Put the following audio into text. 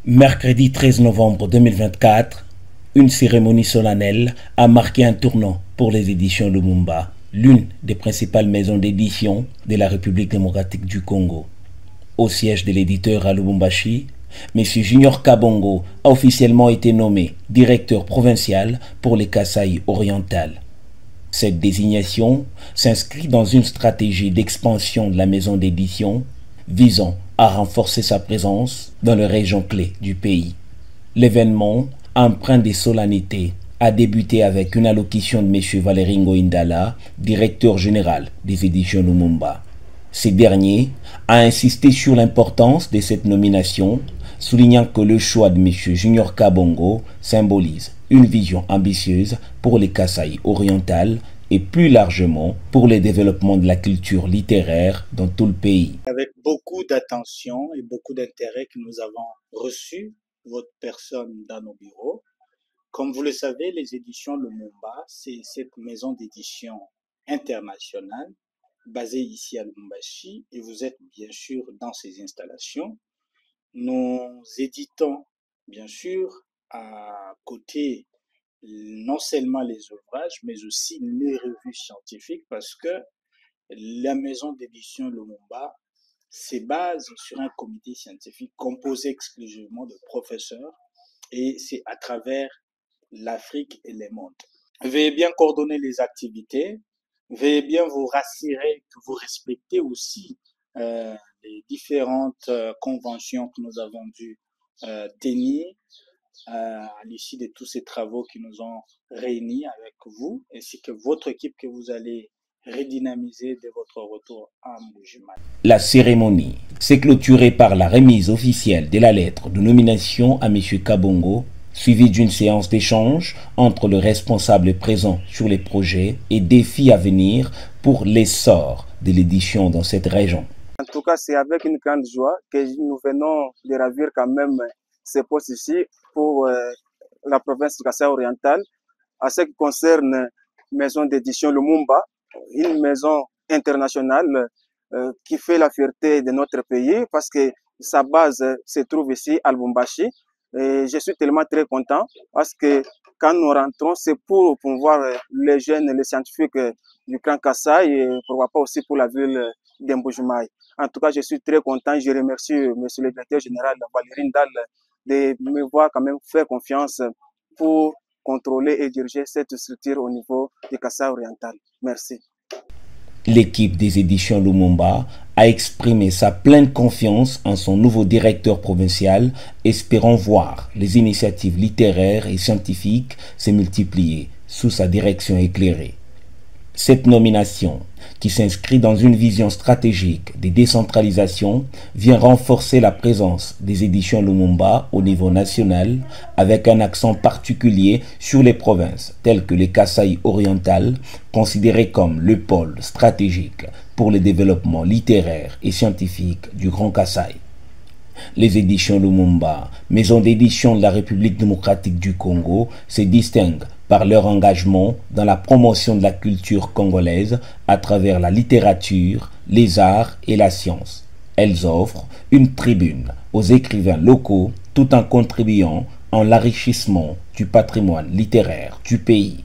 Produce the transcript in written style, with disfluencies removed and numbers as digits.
Mercredi 13 novembre 2024, une cérémonie solennelle a marqué un tournant pour les éditions Lumumba, l'une des principales maisons d'édition de la République démocratique du Congo. Au siège de l'éditeur à Lubumbashi, M. Junior Kabongo a officiellement été nommé directeur provincial pour les Kasaï orientales. Cette désignation s'inscrit dans une stratégie d'expansion de la maison d'édition visant à renforcer sa présence dans les régions clés du pays. L'événement, empreint des solennités, a débuté avec une allocution de M. Valéry Indala, directeur général des éditions Lumumba. Ce dernier a insisté sur l'importance de cette nomination, soulignant que le choix de M. Junior Kabongo symbolise une vision ambitieuse pour les Kasaï orientales et plus largement pour le développement de la culture littéraire dans tout le pays. Avec beaucoup d'attention et beaucoup d'intérêt que nous avons reçu votre personne dans nos bureaux. Comme vous le savez, les éditions Lumumba, c'est cette maison d'édition internationale basée ici à Lubumbashi et vous êtes bien sûr dans ces installations. Nous éditons bien sûr à côté non seulement les ouvrages, mais aussi les revues scientifiques parce que la maison d'édition Lumumba se base sur un comité scientifique composé exclusivement de professeurs et c'est à travers l'Afrique et le monde. Veuillez bien coordonner les activités, veuillez bien vous rassurer que vous respectez aussi les différentes conventions que nous avons dû tenir à l'issue de tous ces travaux qui nous ont réunis avec vous, ainsi que votre équipe que vous allez redynamiser de votre retour à Mbujimayi. La cérémonie s'est clôturée par la remise officielle de la lettre de nomination à M. Kabongo, suivie d'une séance d'échange entre le responsable présent sur les projets et défis à venir pour l'essor de l'édition dans cette région. En tout cas, c'est avec une grande joie que nous venons de ravir quand même ces postes ici pour la province du Kasaï oriental. En ce qui concerne maison d'édition Lumumba, une maison internationale qui fait la fierté de notre pays parce que sa base se trouve ici à Lubumbashi. Et je suis tellement très content parce que quand nous rentrons, c'est pour promouvoir les jeunes, les scientifiques du Grand Kasaï et pourquoi pas aussi pour la ville d'Mbujimayi. En tout cas, je suis très content. Je remercie Monsieur le directeur général Valéry Indala de me voir quand même faire confiance pour contrôler et diriger cette structure au niveau du Kasaï oriental. Merci. L'équipe des éditions Lumumba a exprimé sa pleine confiance en son nouveau directeur provincial, espérant voir les initiatives littéraires et scientifiques se multiplier sous sa direction éclairée. Cette nomination, qui s'inscrit dans une vision stratégique de décentralisation, vient renforcer la présence des éditions Lumumba au niveau national, avec un accent particulier sur les provinces telles que les Kasaï orientales, considérées comme le pôle stratégique pour le développement littéraire et scientifique du Grand Kasaï. Les éditions Lumumba, maison d'édition de la République démocratique du Congo, se distinguent par leur engagement dans la promotion de la culture congolaise à travers la littérature, les arts et la science. Elles offrent une tribune aux écrivains locaux tout en contribuant à l'enrichissement du patrimoine littéraire du pays.